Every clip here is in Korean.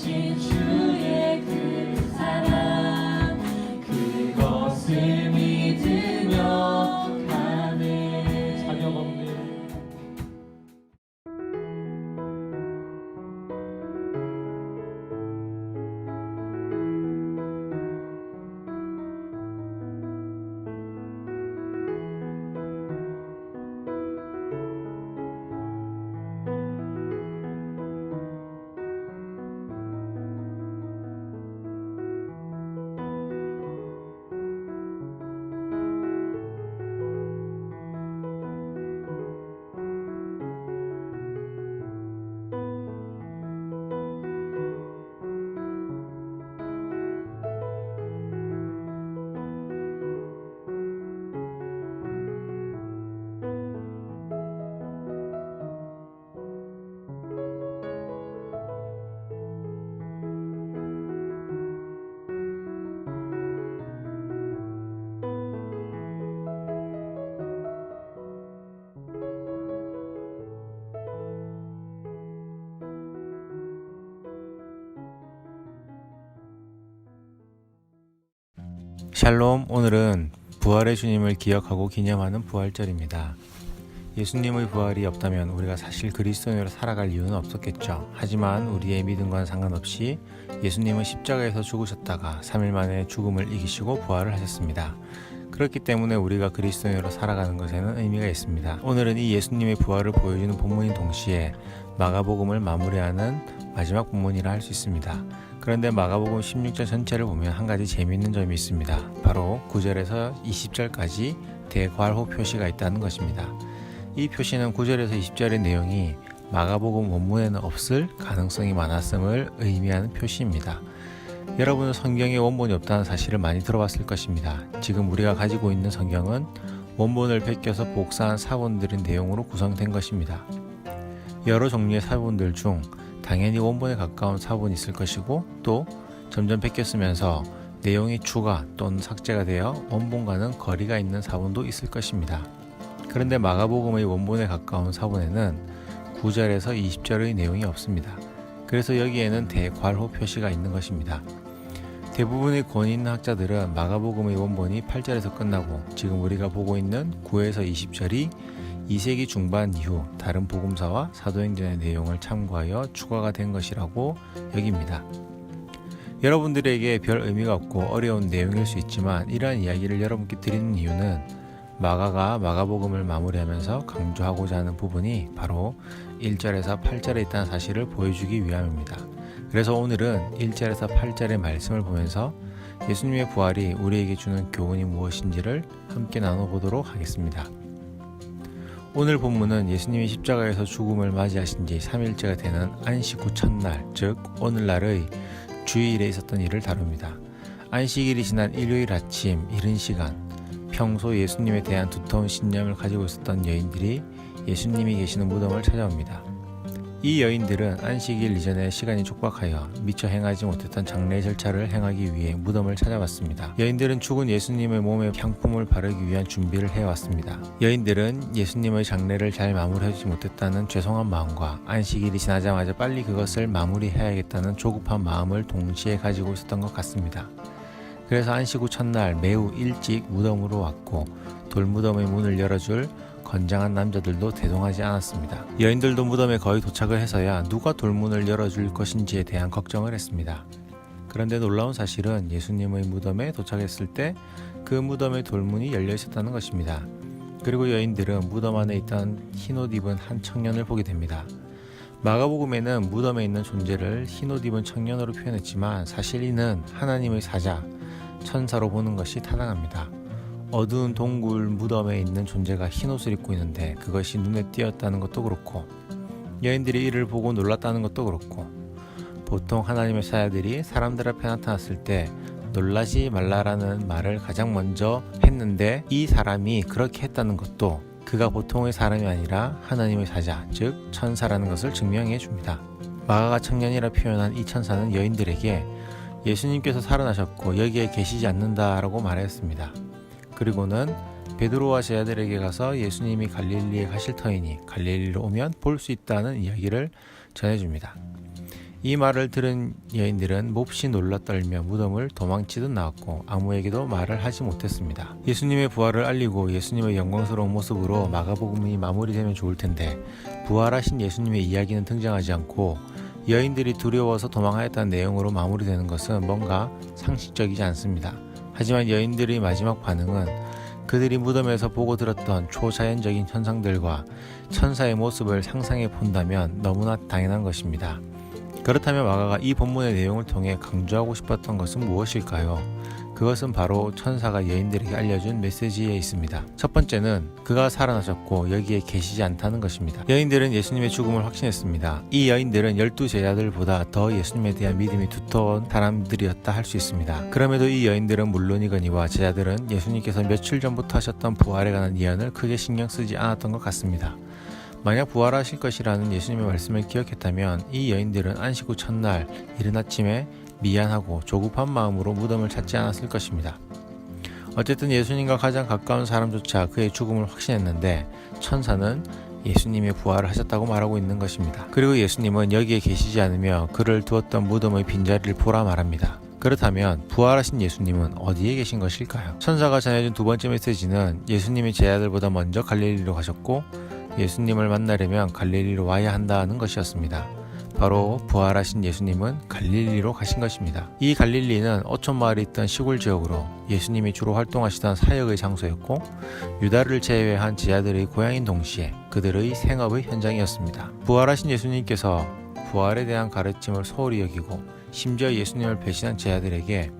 부어주신 주의 그 사랑 그것을 믿으며 가네. 자격 없는 샬롬. 오늘은 부활의 주님을 기억하고 기념하는 부활절입니다. 예수님의 부활이 없다면 우리가 사실 그리스도인으로 살아갈 이유는 없었겠죠. 하지만 우리의 믿음과는 상관없이 예수님은 십자가에서 죽으셨다가 3일 만에 죽음을 이기시고 부활을 하셨습니다. 그렇기 때문에 우리가 그리스도인으로 살아가는 것에는 의미가 있습니다. 오늘은 이 예수님의 부활을 보여주는 본문인 동시에 마가복음을 마무리하는 마지막 본문이라 할 수 있습니다. 그런데 마가복음 16장 전체를 보면 한 가지 재미있는 점이 있습니다. 바로 9절에서 20절까지 대괄호 표시가 있다는 것입니다. 이 표시는 9절에서 20절의 내용이 마가복음 원문에는 없을 가능성이 많았음을 의미하는 표시입니다. 여러분은 성경에 원본이 없다는 사실을 많이 들어봤을 것입니다. 지금 우리가 가지고 있는 성경은 원본을 베껴서 복사한 사본들의 내용으로 구성된 것입니다. 여러 종류의 사본들 중 당연히 원본에 가까운 사본이 있을 것이고, 또 점점 베껴 쓰면서 내용이 추가 또는 삭제가 되어 원본과는 거리가 있는 사본도 있을 것입니다. 그런데 마가복음의 원본에 가까운 사본에는 9절에서 20절의 내용이 없습니다. 그래서 여기에는 대괄호 표시가 있는 것입니다. 대부분의 권위 있는 학자들은 마가복음의 원본이 8절에서 끝나고 지금 우리가 보고 있는 9에서 20절이 2세기 중반 이후 다른 복음서와 사도행전의 내용을 참고하여 추가가 된 것이라고 여깁니다. 여러분들에게 별 의미가 없고 어려운 내용일 수 있지만 이러한 이야기를 여러분께 드리는 이유는 마가가 마가복음을 마무리하면서 강조하고자 하는 부분이 바로 1절에서 8절에 있다는 사실을 보여주기 위함입니다. 그래서 오늘은 1절에서 8절의 말씀을 보면서 예수님의 부활이 우리에게 주는 교훈이 무엇인지를 함께 나눠보도록 하겠습니다. 오늘 본문은 예수님이 십자가에서 죽음을 맞이하신 지 3일째가 되는 안식 후 첫날, 즉 오늘날의 주일에 있었던 일을 다룹니다. 안식일이 지난 일요일 아침 이른 시간, 평소 예수님에 대한 두터운 신념을 가지고 있었던 여인들이 예수님이 계시는 무덤을 찾아옵니다. 이 여인들은 안식일 이전에 시간이 촉박하여 미처 행하지 못했던 장례 절차를 행하기 위해 무덤을 찾아왔습니다. 여인들은 죽은 예수님의 몸에 향품을 바르기 위한 준비를 해왔습니다. 여인들은 예수님의 장례를 잘 마무리하지 못했다는 죄송한 마음과 안식일이 지나자마자 빨리 그것을 마무리해야겠다는 조급한 마음을 동시에 가지고 있었던 것 같습니다. 그래서 안식 후 첫날 매우 일찍 무덤으로 왔고 돌무덤의 문을 열어줄 건장한 남자들도 대동하지 않았습니다. 여인들도 무덤에 거의 도착을 해서야 누가 돌문을 열어줄 것인지에 대한 걱정을 했습니다. 그런데 놀라운 사실은 예수님의 무덤에 도착했을 때 그 무덤의 돌문이 열려 있었다는 것입니다. 그리고 여인들은 무덤 안에 있던 흰옷 입은 한 청년을 보게 됩니다. 마가복음에는 무덤에 있는 존재를 흰옷 입은 청년으로 표현했지만 사실 이는 하나님의 사자, 천사로 보는 것이 타당합니다. 어두운 동굴 무덤에 있는 존재가 흰옷을 입고 있는데 그것이 눈에 띄었다는 것도 그렇고, 여인들이 이를 보고 놀랐다는 것도 그렇고, 보통 하나님의 사자들이 사람들 앞에 나타났을 때 놀라지 말라라는 말을 가장 먼저 했는데 이 사람이 그렇게 했다는 것도 그가 보통의 사람이 아니라 하나님의 사자, 즉 천사라는 것을 증명해 줍니다. 마가가 청년이라 표현한 이 천사는 여인들에게 예수님께서 살아나셨고 여기에 계시지 않는다라고 말했습니다. 그리고는 베드로와 제자들에게 가서 예수님이 갈릴리에 가실 터이니 갈릴리로 오면 볼 수 있다는 이야기를 전해줍니다. 이 말을 들은 여인들은 몹시 놀라 떨며 무덤을 도망치듯 나왔고 아무에게도 말을 하지 못했습니다. 예수님의 부활을 알리고 예수님의 영광스러운 모습으로 마가복음이 마무리되면 좋을 텐데 부활하신 예수님의 이야기는 등장하지 않고 여인들이 두려워서 도망하였다는 내용으로 마무리되는 것은 뭔가 상식적이지 않습니다. 하지만 여인들의 마지막 반응은 그들이 무덤에서 보고 들었던 초자연적인 현상들과 천사의 모습을 상상해 본다면 너무나 당연한 것입니다. 그렇다면 마가가 이 본문의 내용을 통해 강조하고 싶었던 것은 무엇일까요? 그것은 바로 천사가 여인들에게 알려준 메시지에 있습니다. 첫 번째는 그가 살아나셨고 여기에 계시지 않다는 것입니다. 여인들은 예수님의 죽음을 확신했습니다. 이 여인들은 12 제자들보다 더 예수님에 대한 믿음이 두터운 사람들이었다 할 수 있습니다. 그럼에도 이 여인들은 물론이거니와 제자들은 예수님께서 며칠 전부터 하셨던 부활에 관한 예언을 크게 신경 쓰지 않았던 것 같습니다. 만약 부활하실 것이라는 예수님의 말씀을 기억했다면 이 여인들은 안식 후 첫날 이른 아침에 미안하고 조급한 마음으로 무덤을 찾지 않았을 것입니다. 어쨌든 예수님과 가장 가까운 사람조차 그의 죽음을 확신했는데 천사는 예수님의 부활을 하셨다고 말하고 있는 것입니다. 그리고 예수님은 여기에 계시지 않으며 그를 두었던 무덤의 빈자리를 보라 말합니다. 그렇다면 부활하신 예수님은 어디에 계신 것일까요? 천사가 전해준 두 번째 메시지는 예수님이 제자들보다 먼저 갈릴리로 가셨고 예수님을 만나려면 갈릴리로 와야 한다는 것이었습니다. 바로 부활하신 예수님은 갈릴리로 가신 것입니다. 이 갈릴리는 어촌마을에 있던 시골 지역으로 예수님이 주로 활동하시던 사역의 장소였고 유다를 제외한 제자들의 고향인 동시에 그들의 생업의 현장이었습니다. 부활하신 예수님께서 부활에 대한 가르침을 소홀히 여기고 심지어 예수님을 배신한 제자들에게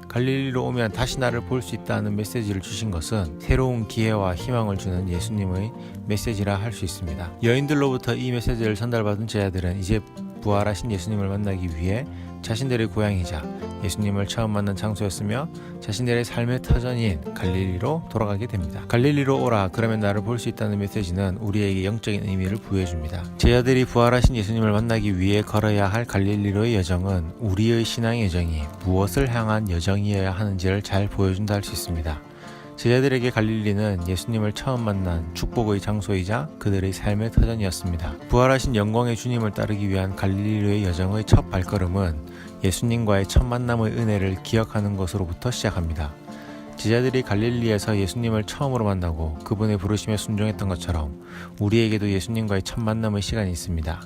갈릴리로 오면 다시 나를 볼 수 있다는 메시지를 주신 것은 새로운 기회와 희망을 주는 예수님의 메시지라 할 수 있습니다. 여인들로부터 이 메시지를 전달받은 제자들은 이제 부활하신 예수님을 만나기 위해 자신들의 고향이자 예수님을 처음 만난 장소였으며 자신들의 삶의 터전인 갈릴리로 돌아가게 됩니다. 갈릴리로 오라 그러면 나를 볼 수 있다는 메시지는 우리에게 영적인 의미를 부여해줍니다. 제자들이 부활하신 예수님을 만나기 위해 걸어야 할 갈릴리로의 여정은 우리의 신앙의 여정이 무엇을 향한 여정이어야 하는지를 잘 보여준다 할 수 있습니다. 제자들에게 갈릴리는 예수님을 처음 만난 축복의 장소이자 그들의 삶의 터전이었습니다. 부활하신 영광의 주님을 따르기 위한 갈릴리로의 여정의 첫 발걸음은 예수님과의 첫 만남의 은혜를 기억하는 것으로부터 시작합니다. 제자들이 갈릴리에서 예수님을 처음으로 만나고 그분의 부르심에 순종했던 것처럼 우리에게도 예수님과의 첫 만남의 시간이 있습니다.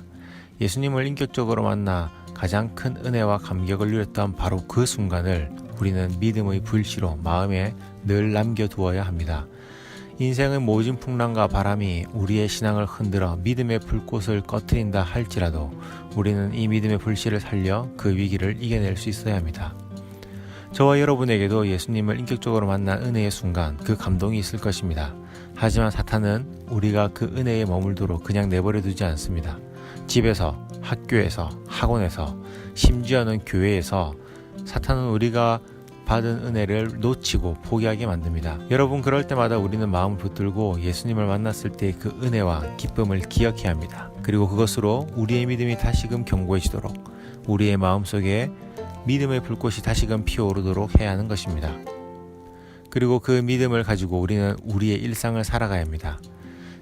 예수님을 인격적으로 만나 가장 큰 은혜와 감격을 누렸던 바로 그 순간을 우리는 믿음의 불씨로 마음에 늘 남겨두어야 합니다. 인생의 모진 풍랑과 바람이 우리의 신앙을 흔들어 믿음의 불꽃을 꺼트린다 할지라도 우리는 이 믿음의 불씨를 살려 그 위기를 이겨낼 수 있어야 합니다. 저와 여러분에게도 예수님을 인격적으로 만난 은혜의 순간 그 감동이 있을 것입니다. 하지만 사탄은 우리가 그 은혜에 머물도록 그냥 내버려 두지 않습니다. 집에서, 학교에서, 학원에서, 심지어는 교회에서 사탄은 우리가 받은 은혜를 놓치고 포기하게 만듭니다. 여러분, 그럴 때마다 우리는 마음을 붙들고 예수님을 만났을 때 그 은혜와 기쁨을 기억해야 합니다. 그리고 그것으로 우리의 믿음이 다시금 견고해지도록 우리의 마음속에 믿음의 불꽃이 다시금 피어오르도록 해야 하는 것입니다. 그리고 그 믿음을 가지고 우리는 우리의 일상을 살아가야 합니다.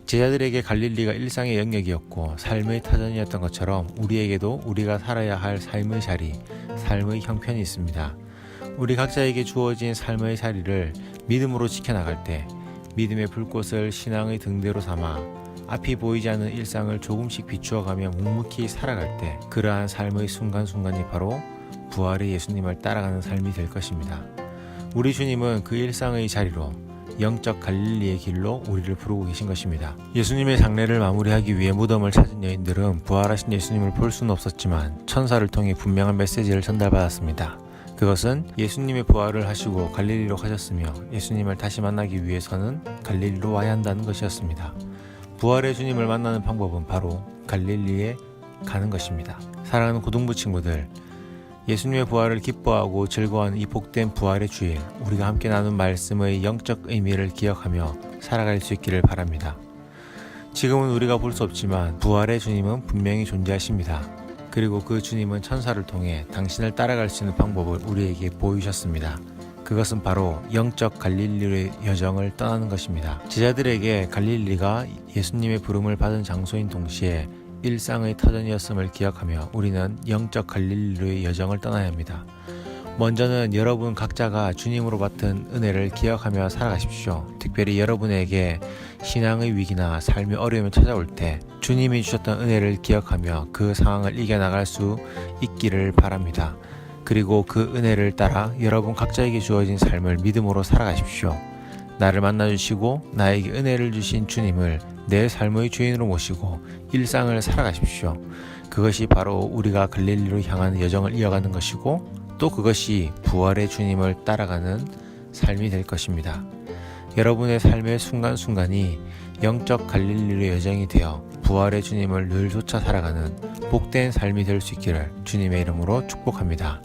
제자들에게 갈릴리가 일상의 영역이었고 삶의 터전이었던 것처럼 우리에게도 우리가 살아야 할 삶의 자리, 삶의 형편이 있습니다. 우리 각자에게 주어진 삶의 자리를 믿음으로 지켜나갈 때 믿음의 불꽃을 신앙의 등대로 삼아 앞이 보이지 않는 일상을 조금씩 비추어가며 묵묵히 살아갈 때 그러한 삶의 순간순간이 바로 부활의 예수님을 따라가는 삶이 될 것입니다. 우리 주님은 그 일상의 자리로 영적 갈릴리의 길로 우리를 부르고 계신 것입니다. 예수님의 장례를 마무리하기 위해 무덤을 찾은 여인들은 부활하신 예수님을 볼 수는 없었지만 천사를 통해 분명한 메시지를 전달받았습니다. 그것은 예수님의 부활을 하시고 갈릴리로 가셨으며 예수님을 다시 만나기 위해서는 갈릴리로 와야 한다는 것이었습니다. 부활의 주님을 만나는 방법은 바로 갈릴리에 가는 것입니다. 사랑하는 고등부 친구들, 예수님의 부활을 기뻐하고 즐거워하는 이 복된 부활의 주일, 우리가 함께 나눈 말씀의 영적 의미를 기억하며 살아갈 수 있기를 바랍니다. 지금은 우리가 볼 수 없지만 부활의 주님은 분명히 존재하십니다. 그리고 그 주님은 천사를 통해 당신을 따라갈 수 있는 방법을 우리에게 보이셨습니다. 그것은 바로 영적 갈릴리의 여정을 떠나는 것입니다. 제자들에게 갈릴리가 예수님의 부름을 받은 장소인 동시에 일상의 터전이었음을 기억하며 우리는 영적 갈릴리로의 여정을 떠나야 합니다. 먼저는 여러분 각자가 주님으로 받은 은혜를 기억하며 살아가십시오. 특별히 여러분에게 신앙의 위기나 삶의 어려움이 찾아올 때 주님이 주셨던 은혜를 기억하며 그 상황을 이겨나갈 수 있기를 바랍니다. 그리고 그 은혜를 따라 여러분 각자에게 주어진 삶을 믿음으로 살아가십시오. 나를 만나주시고 나에게 은혜를 주신 주님을 내 삶의 주인으로 모시고 일상을 살아가십시오. 그것이 바로 우리가 갈릴리로 향하는 여정을 이어가는 것이고 또 그것이 부활의 주님을 따라가는 삶이 될 것입니다. 여러분의 삶의 순간순간이 영적 갈릴리의 여정이 되어 부활의 주님을 늘 쫓아 살아가는 복된 삶이 될 수 있기를 주님의 이름으로 축복합니다.